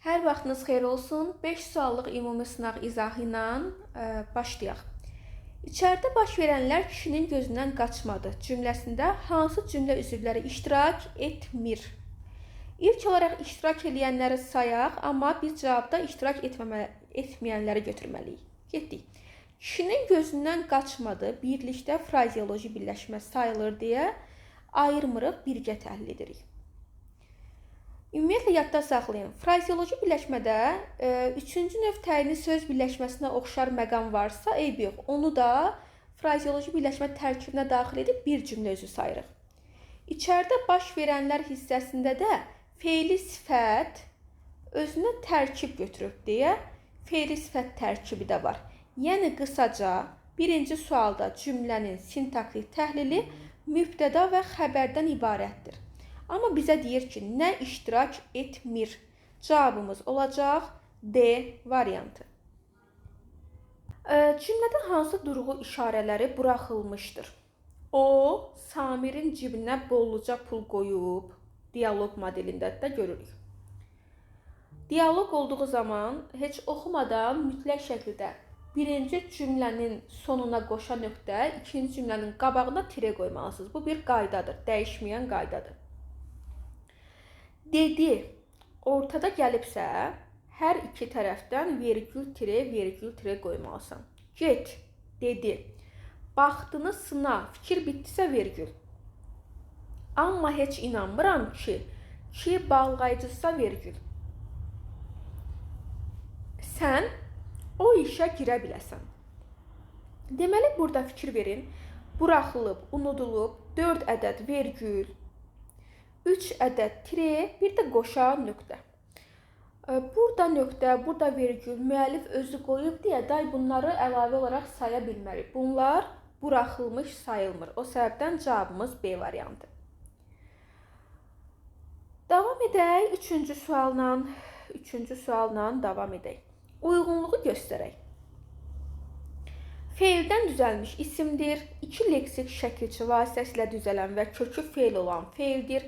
Hər vaxtınız xeyir olsun. 5 suallıq ümumi sınaq izahı ilə başlayaq. İçəridə baş verənlər kişinin gözündən qaçmadı cümləsində hansı cümlə üzvləri iştirak etmir? İlk olaraq iştirak edənləri sayaq, amma biz cavabda iştirak etməyənləri götürməliyik. Getdik. Kişinin gözündən qaçmadı, birlikdə frazeoloji birləşmə sayılır deyə ayırmırıq, birgə təhlil edirik. Ümumiyyətlə yadda saxlayın. Frazeoloji birləşmədə üçüncü növ təyinli söz birləşməsinə oxşar məqam varsa, eyb yox. Onu da frazeoloji birləşmə tərkibinə daxil edib bir cümlə özü sayırıq. İçəridə baş verənlər hissəsində də fe'li sifət özünə tərkib götürüb deyə fe'li sifət tərkibi də var. Yəni qısaca birinci sualda cümlənin sintaktik təhlili mübtəda və xəbərdən ibarətdir. Amma bizə deyir ki, nə iştirak etmir? Cavabımız olacaq D variantı. Cümlədə hansı durğu işarələri buraxılmışdır? O, Samir'in cibinə bolluca pul qoyub, dialoq modelində də görürük. Dialoq olduğu zaman heç oxumadan mütləq şəkildə birinci cümlənin sonuna qoşa nöqtə, ikinci cümlənin qabağına tire qoymalısınız. Bu bir qaydadır, dəyişməyən qaydadır. Dedi, ortada gəlibsə, hər iki tərəfdən vergül tire qoymalısan. Get, dedi, baxdını sına, fikir bitdisə vergül. Amma heç inanmıram ki bağlayıcısa vergül. Sən o işə girə biləsən. Deməli, burada fikir verin, buraxılıb, unudulub, 4 ədəd vergül, 3 ədəd tire, bir də qoşa nöqtə. Burada nöqtə, burada vergül, müəllif özü qoyub deyə bunları əlavə olaraq saya bilmərik. Bunlar buraxılmış sayılmır. O səbəbdən cavabımız B variantı. Davam edək. Üçüncü sualla davam edək. Uyğunluğu göstərək. Feildən düzəlmiş isimdir. 2 leksik şəkilçi vasitəsilə düzələn və kökü feil olan feildir.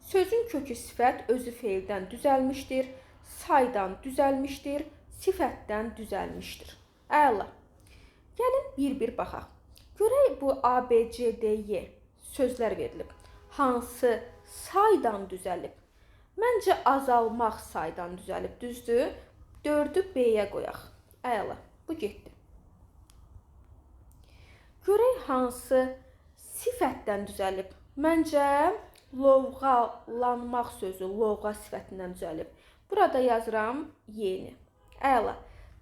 Sözün kökü sifət özü feildən düzəlmişdir. Saydan düzəlmişdir. Sifətdən düzəlmişdir. Əla. Gəlin bir-bir baxaq. Görək bu A, B, C, D, Y sözlər verilib. Hansı saydan düzəlib? Məncə azalmaq saydan düzəlib, düzdür? 4'ü B'yə qoyaq. Əla. Bu getdi. Görək hansı sifətdən düzəlib? Məncə lovğalanmaq sözü lovğa sifətindən düzəlib. Burada yazıram Y-ni. Əla.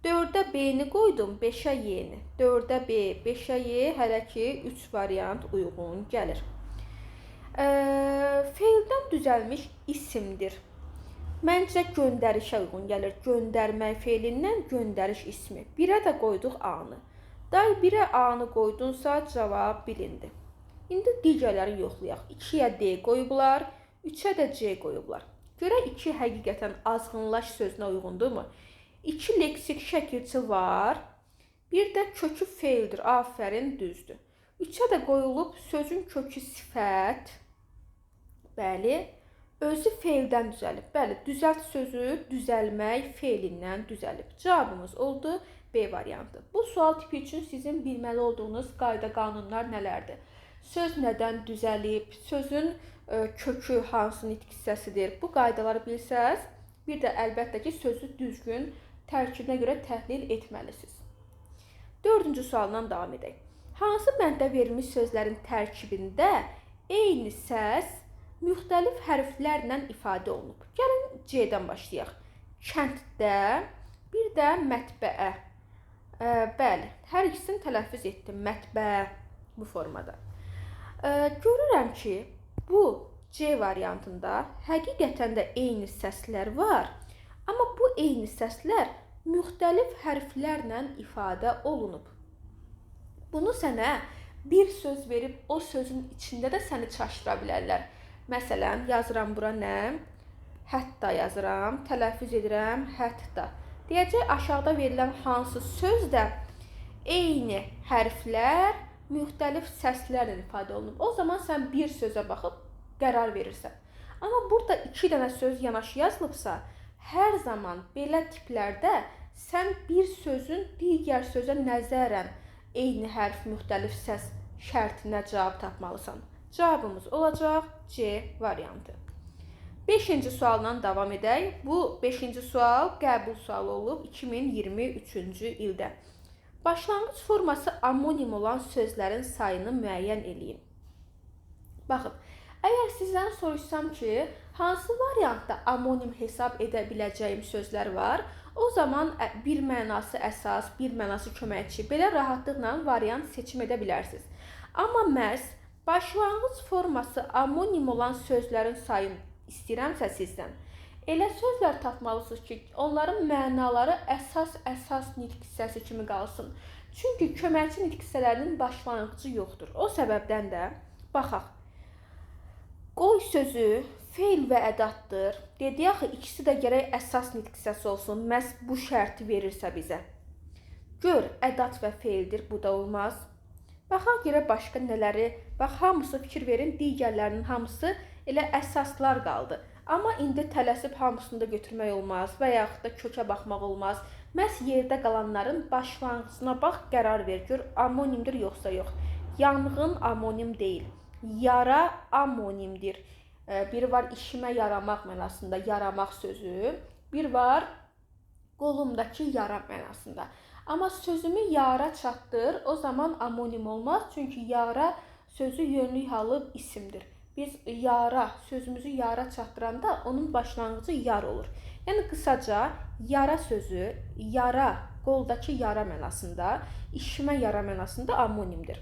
4'ə B-ni qoydum, 5'ə Y-ni. 4'ə B, 5'ə Y, hələ ki 3 variant uyğun gəlir. Feildən düzəlmiş isimdir. Məncə göndərişə uyğun gəlir. Göndərmək feilindən göndəriş ismi. 1'ə də qoyduq A-nı. 1'ə A-nı qoydunsa cavab bilindi. İndi digərləri yoxlayaq. 2'yə D qoyublar, 3'ə də C qoyublar. Görək 2 həqiqətən azğınlaş sözünə uyğundurmu? 2 leksik şəkilçi var. Bir də kökü feildir. Afərin, düzdür. 3'ə də qoyulub sözün kökü sifət. Bəli, özü feildən düzəlib. Bəli, düzəlt sözü düzəlmək feilindən düzəlib. Cavabımız oldu B variantı. Bu sual tipi üçün sizin bilməli olduğunuz qayda qanunlar nələrdir? Söz nədən düzəlib? Sözün kökü hansı nitq hissəsidir? Bu qaydaları bilsəz, bir də əlbəttə ki, sözü düzgün tərkibinə görə təhlil etməlisiniz. 4-cü sualla davam edək. Hansı bəndə verilmiş sözlərin tərkibində eyni səs müxtəlif hərflərlə ifadə olunub? Gəlin C-dən başlayaq. Kənddə, bir də mətbəə. Bəli, hər ikisini tələffüz etdim. Mətbəə bu formada. Görürəm ki, bu C variantında həqiqətən də eyni səslər var. Amma bu eyni səslər müxtəlif hərflərlə ifadə olunub. Bunu sənə bir söz verib o sözün içində də səni çaşdıra bilərlər. Məsələn, yazıram bura nə? Hətta yazıram, tələffüz edirəm, hətta. Deyəcək, aşağıda verilən hansı sözdə eyni hərflər müxtəlif səslərlə ifadə olunub. O zaman sən bir sözə baxıb qərar verirsən. Amma burada 2 dənə söz yanaşı yazılıbsa, Hər zaman belə tiplərdə sən bir sözün digər sözə nəzərən eyni hərf, müxtəlif səs şərtinə cavab tapmalısan. Cavabımız olacaq C variantı. 5-ci sualla davam edək. Bu 5-ci sual qəbul sualı olub 2023-cü ildə. Başlanğıc forması amonim olan sözlərin sayını müəyyən eləyin. Baxın, əgər sizdən soruşsam ki, hansı variantda amonim hesab edə biləcəyim sözlər var, o zaman bir mənası əsas, bir mənası köməkçi, belə rahatlıqla variant seçim edə bilərsiniz. Amma məhz başlanğıc forması amonim olan sözlərin sayını istəyirəmsə sizdən, elə sözlər tapmalısınız ki, onların mənaları əsas nitq hissəsi kimi qalsın. Çünki köməkçi nitq hissələrinin başlanğıcı yoxdur. O səbəbdən də baxaq. Qoy sözü feil və ədatdır. Dedi axı, ikisi də gərək əsas nitq hissəsi olsun. Məhz bu şərti verirsə bizə. Gör, ədat və feildir, bu da olmaz. Baxaq görə başqa nələri, bax, hamısı fikir verin, digərlərinin hamısı elə əsaslar qaldı. Amma indi tələsib hamısını da götürmək olmaz və yaxud da kökə baxmaq olmaz. Məhz yerdə qalanların başlanğıcına bax, qərar ver, gör, amonimdir yoxsa yox. Yanğın amonim deyil, yara amonimdir. Biri var işimə yaramaq mənasında, yaramaq sözü. Bir var qolumdakı yara mənasında. Amma sözümü yara çatdır, o zaman amonim olmaz. Çünki yara sözü yönlük halı isimdir. Biz yara, sözümüzü yara çatdıranda onun başlanğıcı yar olur. Yəni qısaca yara sözü, yara, qoldakı yara mənasında, işimə yara mənasında amonimdir.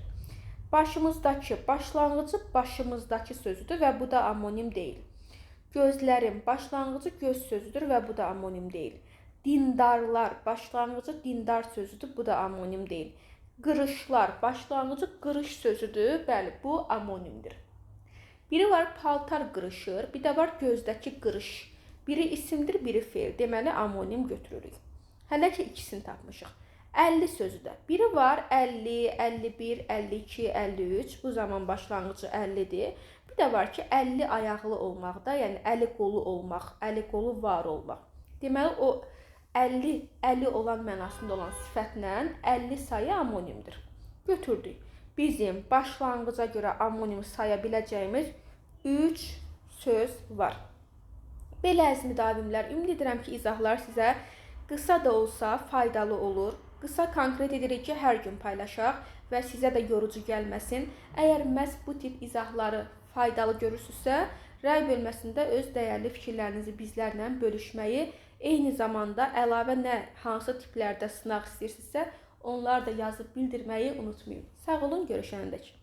Başımızdakı, başlanğıcı başımızdakı sözüdür və bu da amonim deyil. Gözlərim, başlanğıcı göz sözüdür və bu da amonim deyil. Dindarlar, başlanğıcı dindar sözüdür, bu da amonim deyil. Qırışlar, başlanğıcı qırış sözüdür, bəli, bu amonimdir. Biri var paltar qırışır, bir də var gözdəki qırış. Biri isimdir, biri feil. Deməli, amonim götürürük. Hələ ki, ikisini tapmışıq. 50 sözü də. Biri var 50, 51, 52, 53. Bu zaman başlanğıcı 50-dir. Bir də var ki, 50 ayaqlı olmaqda, yəni əli qolu olmaq, əli qolu var olmaq. Deməli, o 50 olan mənasında olan sifətlə 50 sayı amonimdir. Götürdük. Bizim başlanğıca görə amonim saya biləcəyimiz 3 söz var. Belə əziz müdavimlər, ümid edirəm ki, izahlar sizə qısa da olsa faydalı olur. Qısa konkret edirik ki, hər gün paylaşaq və sizə də yorucu gəlməsin. Əgər məhz bu tip izahları faydalı görürsünüzsə, rəy bölməsində öz dəyərli fikirlərinizi bizlərlə bölüşməyi, eyni zamanda əlavə hansı tiplərdə sınaq istəyirsinizsə, onları da yazıb bildirməyi unutmayın. Sağ olun, görüşənədək.